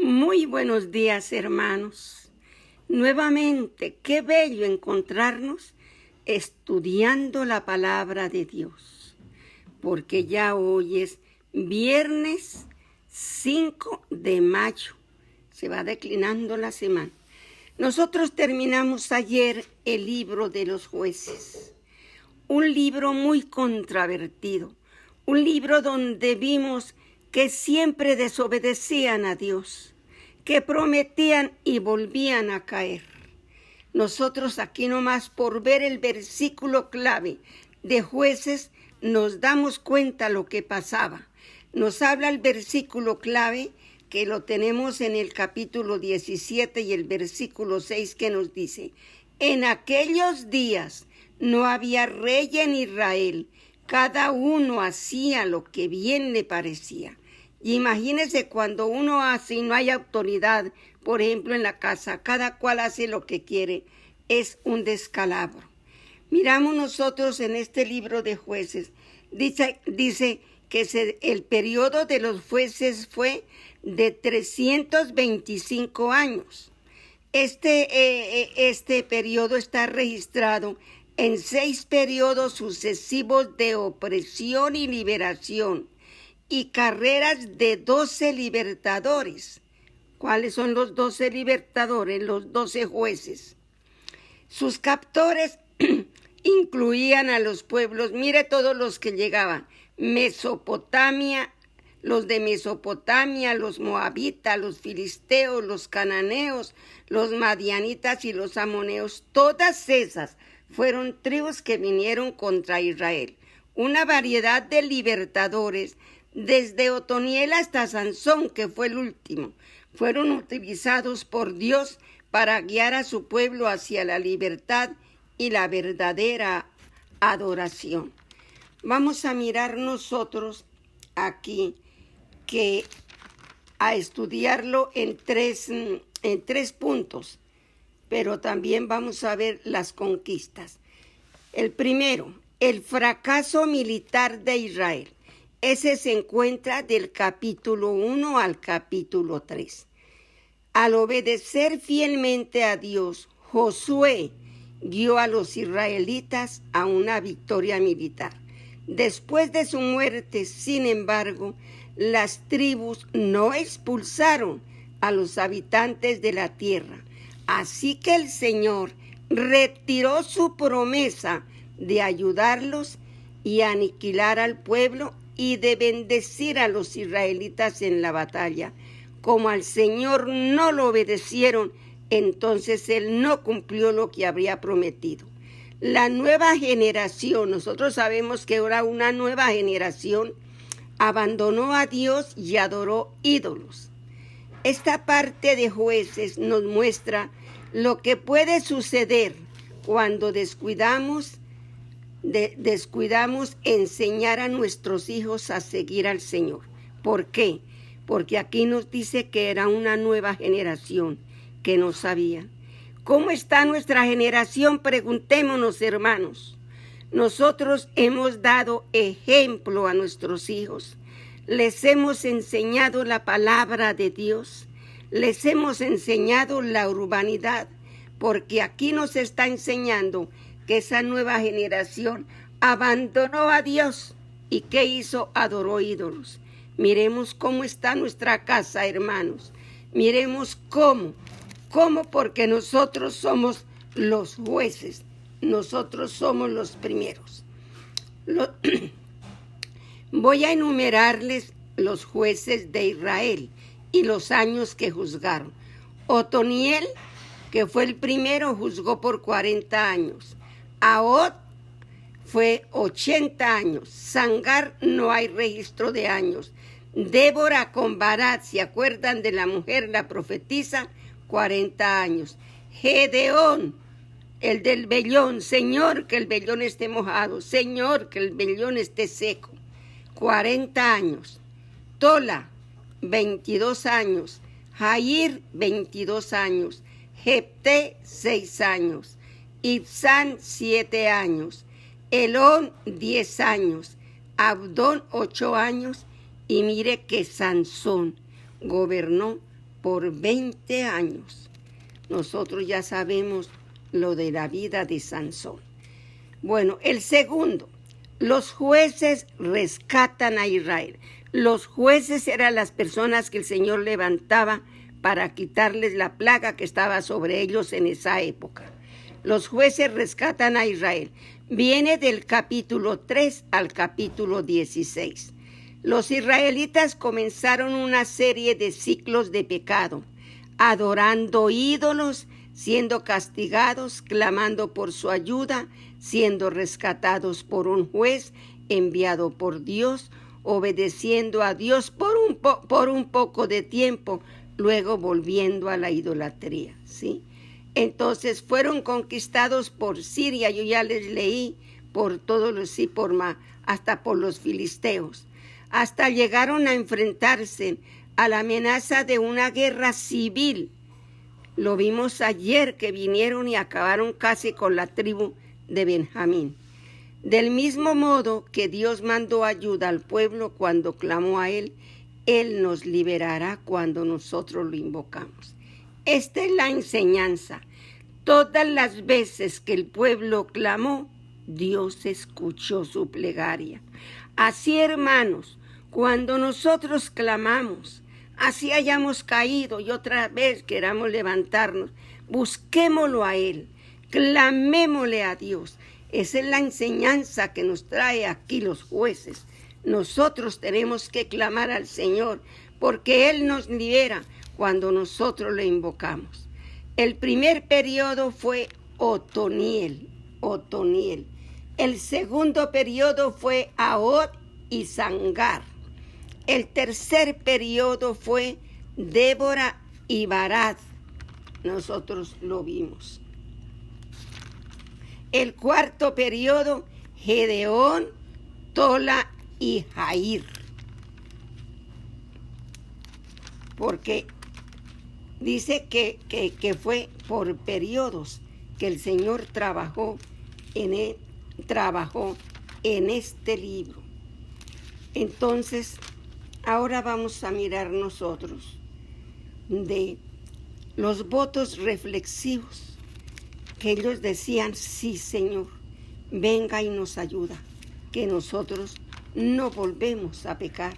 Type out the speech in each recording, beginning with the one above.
Muy buenos días, hermanos. Nuevamente, qué bello encontrarnos estudiando la palabra de Dios, porque ya hoy es viernes 5 de mayo. Se va declinando la semana. Nosotros terminamos ayer el libro de los jueces, un libro muy controvertido, un libro donde vimos que siempre desobedecían a Dios, que prometían y volvían a caer. Nosotros aquí nomás por ver el versículo clave de Jueces nos damos cuenta lo que pasaba. Nos habla el versículo clave que lo tenemos en el capítulo 17 y el versículo 6 que nos dice: en aquellos días no había rey en Israel, cada uno hacía lo que bien le parecía. Y imagínense cuando uno hace y no hay autoridad, por ejemplo en la casa, cada cual hace lo que quiere, es un descalabro. Miramos nosotros en este libro de Jueces, dice que el periodo de los jueces fue de 325 años. Este periodo está registrado en 6 periodos sucesivos de opresión y liberación y carreras de 12 libertadores. ¿Cuáles son los 12 libertadores? Los 12 jueces. Sus captores incluían a los pueblos, mire todos los que llegaban: Mesopotamia, los de Mesopotamia, los moabitas, los filisteos, los cananeos, los madianitas y los amoneos. Todas esas fueron tribus que vinieron contra Israel. Una variedad de libertadores, desde Otoniel hasta Sansón, que fue el último, fueron utilizados por Dios para guiar a su pueblo hacia la libertad y la verdadera adoración. Vamos a mirar nosotros aquí que a estudiarlo en tres puntos, pero también vamos a ver las conquistas. El primero, el fracaso militar de Israel. Ese se encuentra del capítulo 1 al capítulo 3. Al obedecer fielmente a Dios, Josué guió a los israelitas a una victoria militar. Después de su muerte, sin embargo, las tribus no expulsaron a los habitantes de la tierra. Así que el Señor retiró su promesa de ayudarlos y aniquilar al pueblo y de bendecir a los israelitas en la batalla. Como al Señor no lo obedecieron, entonces Él no cumplió lo que habría prometido. La nueva generación, nosotros sabemos que ahora una nueva generación abandonó a Dios y adoró ídolos. Esta parte de Jueces nos muestra lo que puede suceder cuando descuidamos enseñar a nuestros hijos a seguir al Señor. ¿Por qué? Porque aquí nos dice que era una nueva generación que no sabía. ¿Cómo está nuestra generación? Preguntémonos, hermanos. Nosotros hemos dado ejemplo a nuestros hijos. Les hemos enseñado la palabra de Dios. Les hemos enseñado la urbanidad, porque aquí nos está enseñando que esa nueva generación abandonó a Dios. ¿Y qué hizo? Adoró ídolos. Miremos cómo está nuestra casa, hermanos. Miremos cómo, porque nosotros somos los jueces. Nosotros somos los primeros. Voy a enumerarles los jueces de Israel y los años que juzgaron. Otoniel, que fue el primero, juzgó por 40 años. Ahod fue 80 años. Sangar, no hay registro de años. Débora con Barat, ¿se acuerdan de la mujer, la profetisa? 40 años. Gedeón, el del vellón: Señor, que el vellón esté mojado. Señor, que el vellón esté seco. 40 años. Tola, 22 años. Jair, 22 años. Jepté, 6 años. Ibsán, 7 años. Elón, 10 años. Abdón, 8 años. Y mire que Sansón gobernó por 20 años. Nosotros ya sabemos lo de la vida de Sansón. Bueno, el segundo, los jueces rescatan a Israel. Los jueces eran las personas que el Señor levantaba para quitarles la plaga que estaba sobre ellos en esa época. Los jueces rescatan a Israel. Viene del capítulo 3 al capítulo 16. Los israelitas comenzaron una serie de ciclos de pecado, adorando ídolos, siendo castigados, clamando por su ayuda, siendo rescatados por un juez enviado por Dios, obedeciendo a Dios por un poco de tiempo, luego volviendo a la idolatría, ¿sí? Entonces fueron conquistados por Siria, yo ya les leí, por todos los, sí, hasta por los filisteos. Hasta llegaron a enfrentarse a la amenaza de una guerra civil. Lo vimos ayer que vinieron y acabaron casi con la tribu de Benjamín. Del mismo modo que Dios mandó ayuda al pueblo cuando clamó a Él, Él nos liberará cuando nosotros lo invocamos. Esta es la enseñanza. Todas las veces que el pueblo clamó, Dios escuchó su plegaria. Así, hermanos, cuando nosotros clamamos, así hayamos caído y otra vez queramos levantarnos, busquémoslo a Él, clamémosle a Dios. Esa es la enseñanza que nos trae aquí los jueces. Nosotros tenemos que clamar al Señor porque Él nos libera cuando nosotros le invocamos. El primer periodo fue Otoniel. El segundo periodo fue Ahod y Sangar. El tercer periodo fue Débora y Barad. Nosotros lo vimos. El cuarto periodo, Gedeón, Tola y Jair. Porque dice que fue por periodos que el Señor trabajó en este libro. Entonces, ahora vamos a mirar nosotros de los votos reflexivos que ellos decían: sí, Señor, venga y nos ayuda, que nosotros no volvemos a pecar.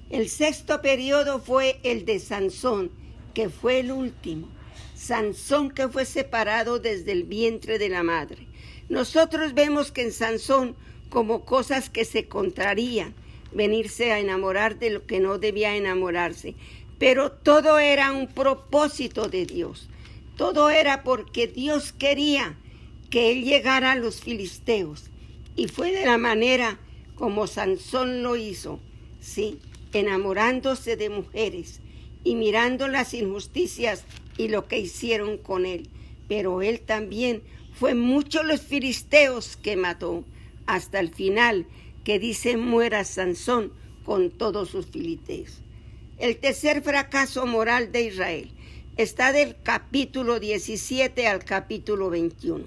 El sexto periodo fue el de Sansón, que fue el último. Sansón, que fue separado desde el vientre de la madre. Nosotros vemos que en Sansón, como cosas que se contrarían, venirse a enamorar de lo que no debía enamorarse, pero todo era un propósito de Dios. Todo era porque Dios quería que él llegara a los filisteos, y fue de la manera como Sansón lo hizo, sí, enamorándose de mujeres y mirando las injusticias y lo que hicieron con él. Pero él también fue muchos los filisteos que mató, hasta el final, que dice: muera Sansón con todos sus filisteos. El tercer fracaso moral de Israel está del capítulo 17 al capítulo 21.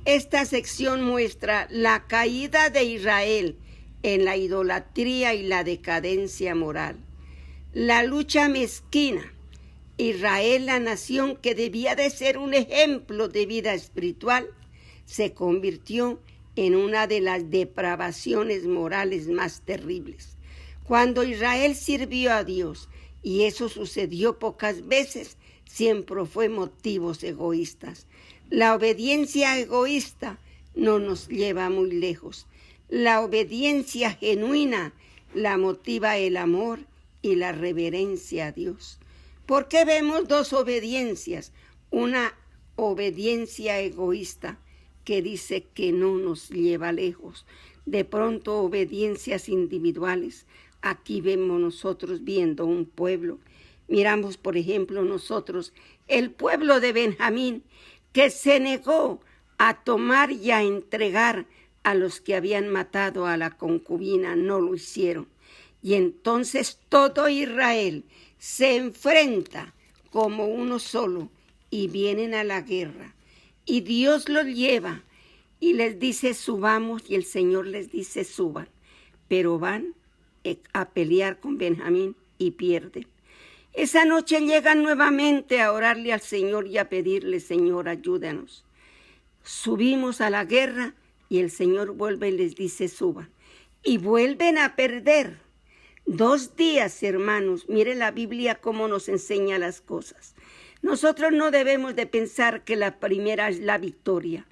Esta sección muestra la caída de Israel en la idolatría y la decadencia moral. La lucha mezquina. Israel, la nación que debía de ser un ejemplo de vida espiritual, se convirtió en una de las depravaciones morales más terribles. Cuando Israel sirvió a Dios, y eso sucedió pocas veces, siempre fue motivos egoístas. La obediencia egoísta no nos lleva muy lejos. La obediencia genuina la motiva el amor y la reverencia a Dios. ¿Por qué vemos dos obediencias? Una obediencia egoísta que dice que no nos lleva lejos. De pronto obediencias individuales. Aquí vemos nosotros viendo un pueblo. Miramos, por ejemplo, nosotros el pueblo de Benjamín, que se negó a tomar y a entregar a los que habían matado a la concubina. No lo hicieron. Y entonces todo Israel se enfrenta como uno solo y vienen a la guerra. Y Dios los lleva y les dice: subamos, y el Señor les dice: suban. Pero van a pelear con Benjamín y pierden. Esa noche llegan nuevamente a orarle al Señor y a pedirle, Señor, ayúdanos. Subimos a la guerra y el Señor vuelve y les dice, suban. Y vuelven a perder. 2 días, hermanos. Mire la Biblia cómo nos enseña las cosas. Nosotros no debemos de pensar que la primera es la victoria.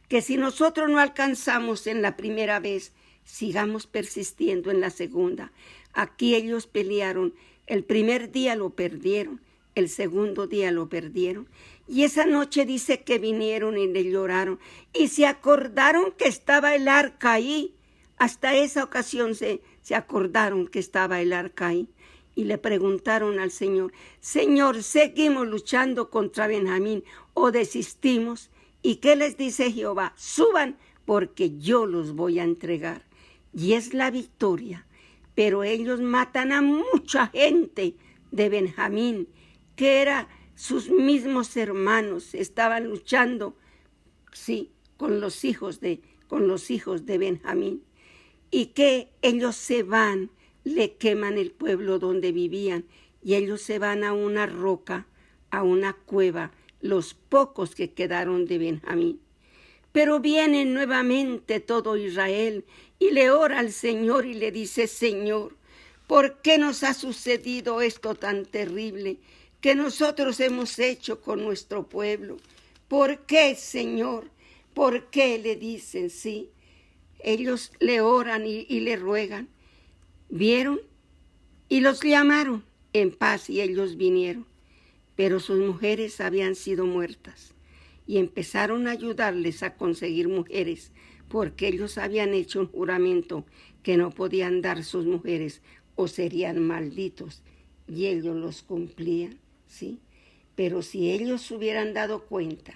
Que si nosotros no alcanzamos en la primera vez, sigamos persistiendo en la segunda. Aquí ellos pelearon. El primer día lo perdieron. El segundo día lo perdieron. Y esa noche dice que vinieron y le lloraron. Y se acordaron que estaba el arca ahí. Hasta esa ocasión se acordaron que estaba el arca ahí. Y le preguntaron al Señor, Señor, ¿seguimos luchando contra Benjamín o desistimos? ¿Y qué les dice Jehová? Suban porque yo los voy a entregar. Y es la victoria. Pero ellos matan a mucha gente de Benjamín, que eran sus mismos hermanos, estaban luchando, sí, con los hijos de Benjamín. Y que ellos se van, le queman el pueblo donde vivían, y ellos se van a una roca, a una cueva, los pocos que quedaron de Benjamín. Pero viene nuevamente todo Israel y le ora al Señor y le dice, Señor, ¿por qué nos ha sucedido esto tan terrible que nosotros hemos hecho con nuestro pueblo? ¿Por qué, Señor? ¿Por qué? Le dicen, sí. Ellos le oran y le ruegan. Vieron y los llamaron en paz y ellos vinieron. Pero sus mujeres habían sido muertas. Y empezaron a ayudarles a conseguir mujeres, porque ellos habían hecho un juramento que no podían dar sus mujeres o serían malditos, y ellos los cumplían, ¿sí? Pero si ellos se hubieran dado cuenta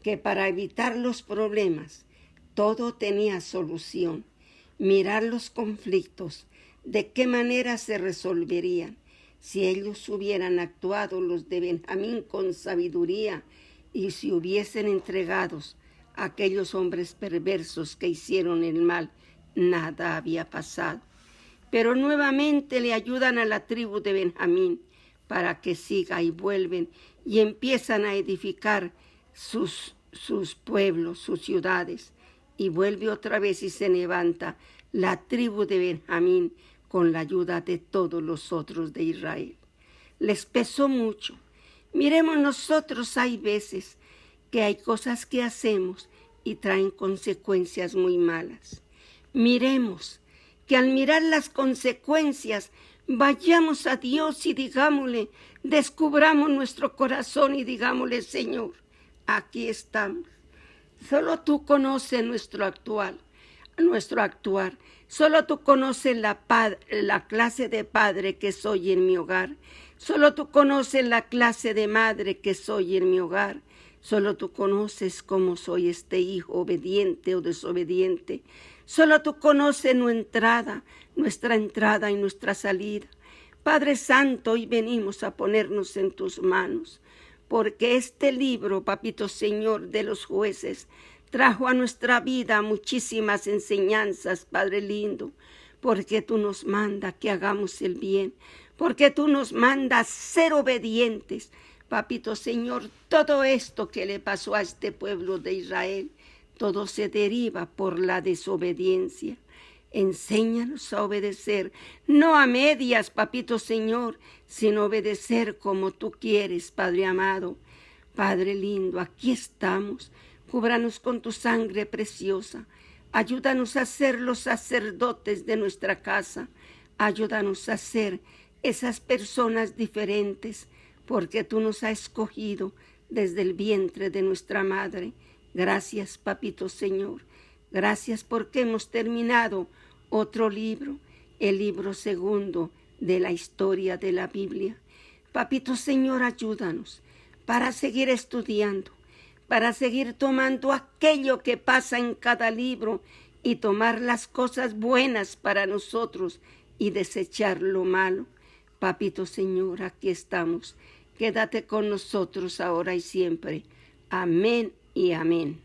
que para evitar los problemas todo tenía solución, mirar los conflictos, de qué manera se resolverían, si ellos hubieran actuado los de Benjamín con sabiduría, y si hubiesen entregados a aquellos hombres perversos que hicieron el mal, nada había pasado. Pero nuevamente le ayudan a la tribu de Benjamín para que siga y vuelven y empiezan a edificar sus pueblos, sus ciudades. Y vuelve otra vez y se levanta la tribu de Benjamín con la ayuda de todos los otros de Israel. Les pesó mucho. Miremos, nosotros hay veces que hay cosas que hacemos y traen consecuencias muy malas. Miremos que al mirar las consecuencias, vayamos a Dios y digámosle, descubramos nuestro corazón y digámosle, Señor, aquí estamos. Solo tú conoces nuestro actuar. Solo tú conoces la clase de padre que soy en mi hogar. Solo tú conoces la clase de madre que soy en mi hogar. Solo tú conoces cómo soy este hijo, obediente o desobediente. Solo tú conoces nuestra entrada y nuestra salida. Padre Santo, hoy venimos a ponernos en tus manos, porque este libro, Papito Señor, de los jueces, trajo a nuestra vida muchísimas enseñanzas, Padre lindo, porque tú nos mandas que hagamos el bien, porque tú nos mandas ser obedientes. Papito Señor, todo esto que le pasó a este pueblo de Israel, todo se deriva por la desobediencia. Enséñanos a obedecer, no a medias, Papito Señor, sino obedecer como tú quieres, Padre amado. Padre lindo, aquí estamos. Cúbranos con tu sangre preciosa. Ayúdanos a ser los sacerdotes de nuestra casa. Ayúdanos a ser esas personas diferentes, porque tú nos has escogido desde el vientre de nuestra madre. Gracias, Papito Señor. Gracias porque hemos terminado otro libro, el libro segundo de la historia de la Biblia. Papito Señor, ayúdanos para seguir estudiando, para seguir tomando aquello que pasa en cada libro y tomar las cosas buenas para nosotros y desechar lo malo. Papito Señor, aquí estamos. Quédate con nosotros ahora y siempre. Amén y amén.